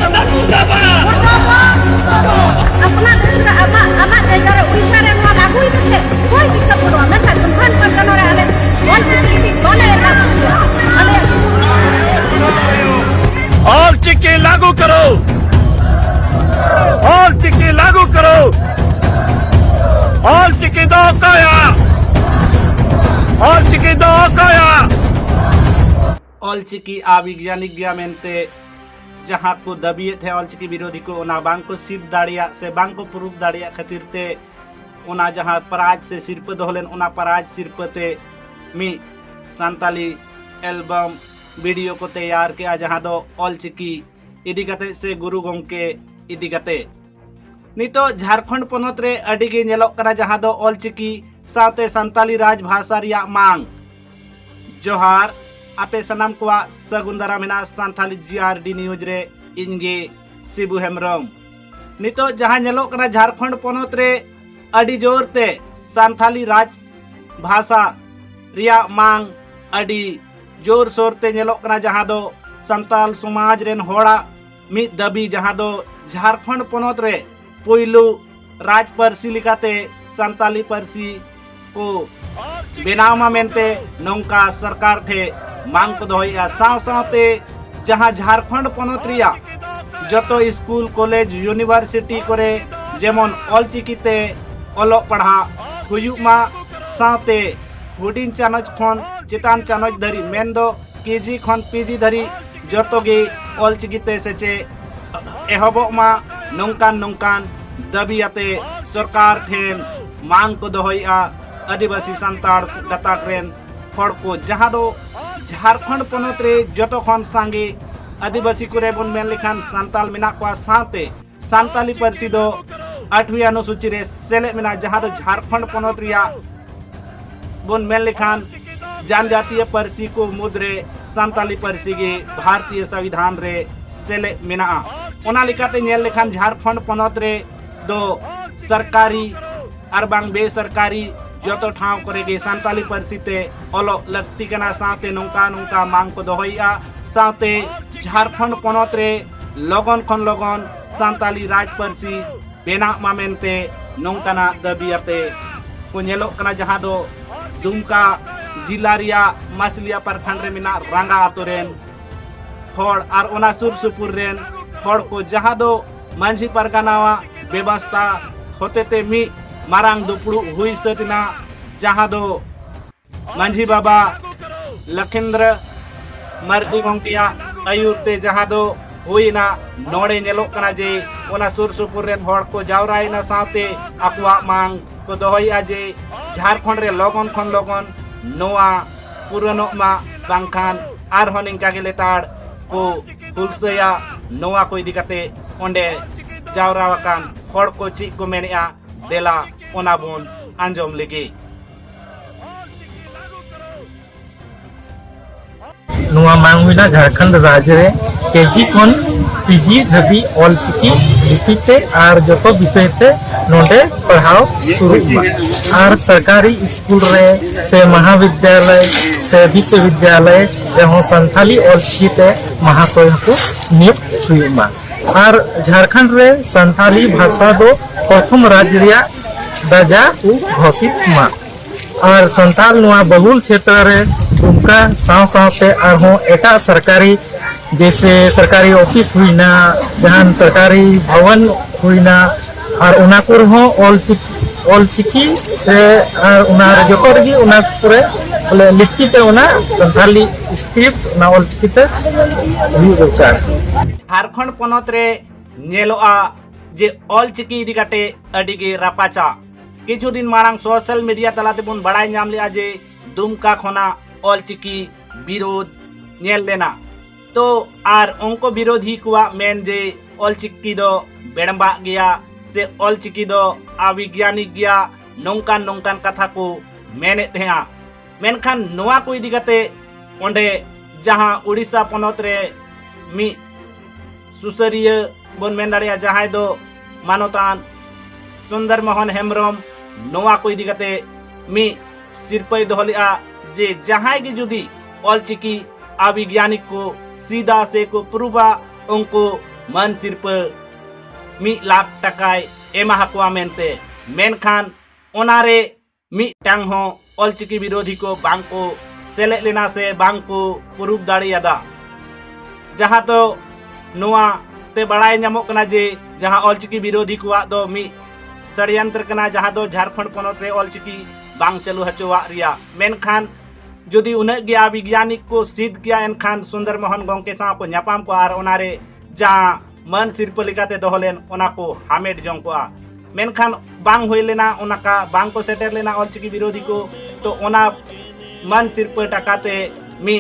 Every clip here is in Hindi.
संविधान मुर्दाबाद अपना देश रे आमा जायगा रे उड़ीसा रे मा लागू ही से कोई दिक्कत बनो मैं का संधान पर करनो रे आले बोल चिकी बोले एटा आले ऑल चिकी लागू करो ऑल चिकी लागू करो ऑल चिकी दो काया ऑल चिकी दो काया ऑलचिकी आविज्ञानिक गया मेनते जहाँ को दबिए थे ऑलचिकी विरोधी को ओना बांग को सिद्ध दाड़िया से बांग को प्रूफ दाड़िया खातिर ते ओना जहाँ पराज से सिरप दोहलेन ओना पराज सिरप ते मी संताली एल्बम वीडियो को तैयार किया जहाँ दो ऑलचिकी इदी कते से गुरु गोंके इदी कते नितो झारखंड पनोत रे अडी गे नेलोक कना जहाँ दो ऑलचिकी साथे संताली राज भाषा रिया मांग जोहार आपे सनाम को सगुंदरा मेना सांथाली GRD न्यूज रे इनगे शिबू हेम्ब्रम नितो जहाँ नेलोक कना झारखंड पनोत रे अडी जोर ते सांथाली राज भाषा रिया मांग अडी जोर सोर ते नेलोक कना जहाँ दो संताल समाज रेन होड़ा मिद दबी जहाँ दो झारखंड पनोत रे पुइलू राज परसी लिकाते संताली परसी को बेनामा मेनते नौका सरकार ठे मांग को दोया साव सावते जहाँ झारखंड पनोत रिया जतो स्कूल कॉलेज यूनिवर्सिटी करे जेमन ऑलचिकीते ओलो पढ़ा हुयुमा सावते हुडिन चानच खन चितान चानच धरी मेनदो केजी खन पीजी धरी जतोगे ऑलचिकीते सेचे एहबोमा नौकान नौकान दबियाते सरकार ठेन मांग को दोया आदिवासी संताड़ गताक रेन हड़ को जहाँ दो झारखंड पनोत रे जतो खन सांगे आदिवासी को रेबन मेन लिखान संताल मिना को साथे संताली परसी दो 8वीं अनुसूची रे सेले मिना जहाँ दो झारखंड पनोत रिया बन मेन लिखान जनजातीय परसी को मुद्रे संताली परसी के भारतीय संविधान रे सेले मिना ओना लिकाते नेल लिखान झारखंड पनोत रे दो सरकारी अरबांग बेसरकारी जतो ठाव करेगे संताली परसीते ओलो लगती कना साथे नौका नौका मांग को दोहैया साथे झारखंड पनोत रे लगन खन लगन संताली राज परसी बेना मामेनते नौकाना दबियाते को नेलो कना जहाँ दो दुमका जिला रिया मसलिया प्रखंड रे मिना रांगा आतोरेन हड़ और ओना सुर सुपुर रेन हड़ को जहाँ दो मांझी परगनावा व्यवस्था होते ते मी मारांग दुपड़ू हुई सतना जहाँ दो मांझी बाबा लखिंद्र मर्दी गोंकिया आयुरते जहाँ दो हुई ना नोड़े नेलोक कना जे ओना सुर सुपुर रेन हड़ को जावराई ना साथे अकवा मांग को दोहैया जे झारखंड रे लगन खन लगन नोआ पुरानो मा बांखान आर होनिंका के लेताड़ को हुलसया नोआ को इदी कते ओंडे जावरावाकान हड़ को ची को मेनिया देला ओना बोन आंजोम लेगे नुआ मांग हुईना झारखंड राज्य रे केजी खन पीजी धबी ऑलचिकी लिपिते और जतो विषय ते नोडे पढ़ाओ शुरू और सरकारी स्कूल रे से महाविद्यालय से विश्वविद्यालय जहाँ संथाली ऑलचिकी ते महाशय को नियुक्त हुईमा और झारखंड रे संथाली भाषा दो प्रथम राज्य रिया दर्जा घोषित मा और संथाल नुआ बहुल क्षेत्र रे दुमका साव सावते और एटा सरकारी जैसे सरकारी ऑफिस हुईना जहाँ सरकारी भवन हुईना और उनाकुर हो ऑलचिकी रे और उना जतो रगी उना पुरे बोले लिखी ते उना संथाली स्क्रिप्ट उना ऑलचिकी ते हुई दरकार झारखंड पनोत रे नेलोआ जे ऑलचिकी इदी काटे अडिगे रापाचा किछु दिन मारांग सोशल मीडिया तलाते बुन बड़ाई नाम लिया जे दुमका खोना ऑलचिकी विरोध नेल लेना तो आर उनको विरोधी कुआ मेन जे ऑलचिकी दो बेड़बा गया से ऑलचिकी दो अविज्ञानिक गया नौकान नौकान कथा को मेने थे मेनखान नोआ को इदी कते ओंडे जहाँ उड़ीसा पनोत रे मी सुसरिय बन मेन दाड़िया जहाँ दो मानोतान सुंदर मोहन हेम्ब्रम नोआ को इदी कते मी सिरपई दोहलिया जे जहाँ की जुदी ऑलचिकी अविज्ञानिक को सीधा से को प्रूफा उनको मान सिरपा 1 लाख टकाय एमा हकवा मेनते मेनखान ओनारे मिटांग हो ऑलचिकी विरोधी को बांको सेले लेना से बांको प्रूफ दाड़ियादा जहाँ तो नोआ ते बड़ाई नामोग कना जे जहाँ ऑलचिकी विरोधी को दो मी षड्यंत्र कना जहाँ दो झारखंड पनत रे ऑलचिकी बांग चलू हचोवा रिया मेनखान जुदी उन्हें गया वैज्ञानिक को सिद्ध किया एनखान सुंदर मोहन गोंके सा को न्यापाम को आर ओनारे जहाँ मन सिरप लिकाते दोहलेन ओना को हामेट जों को मेनखान बांग होय लेना ओना का बांग को सेटर लेना ऑलचिकी विरोधी को तो ओना मन सिरप टकाते मी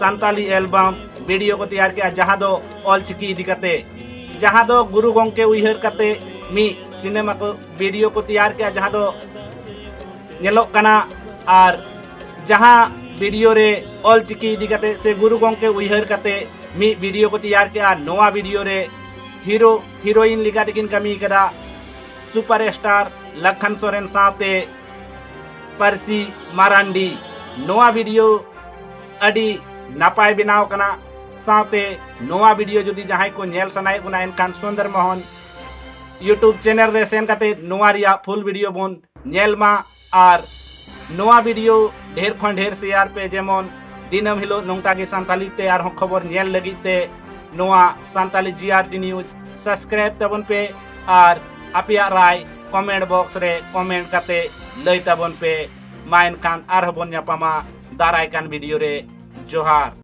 संताली एल्बम वीडियो को तैयार किया जहाँ दो ऑलचिकी इदी कते जहाँ दो गुरु गोंके उइहर कते मी सिनेमा को वीडियो को तैयार किया जहाँ दो नेलोक कना आर जहाँ वीडियो रे ऑलचिकी इदी कते से गुरु गोंके उइहर कते मी वीडियो को तैयार किया नोआ वीडियो रे हीरो हीरोइन लिका दिकिन कमी कदा सुपरस्टार लखन सोरेन साथे परसी मारांडी नोआ वीडियो अडी नापाय बनाव कना साथे नोआ वीडियो जुदी जहां को नेल सनाय बुना एनखान सुंदर मोहन यूट्यूब चैनल रे सेन कते नोआ रिया फुल वीडियो बोन नेल मा आर नोआ वीडियो ढेर खन ढेर शेयर पे जेमन दिनम हिलो नोंटा के संताली ते आर खबर नेल लगी ते नोआ संताली जीआरटी न्यूज सब्सक्राइब तबन पे आर आपिया राय कमेंट बॉक्स रे कमेंट कते लई तबन पे माइन खान आर हबन न्यापामा दाराय कान वीडियो रे जोहार।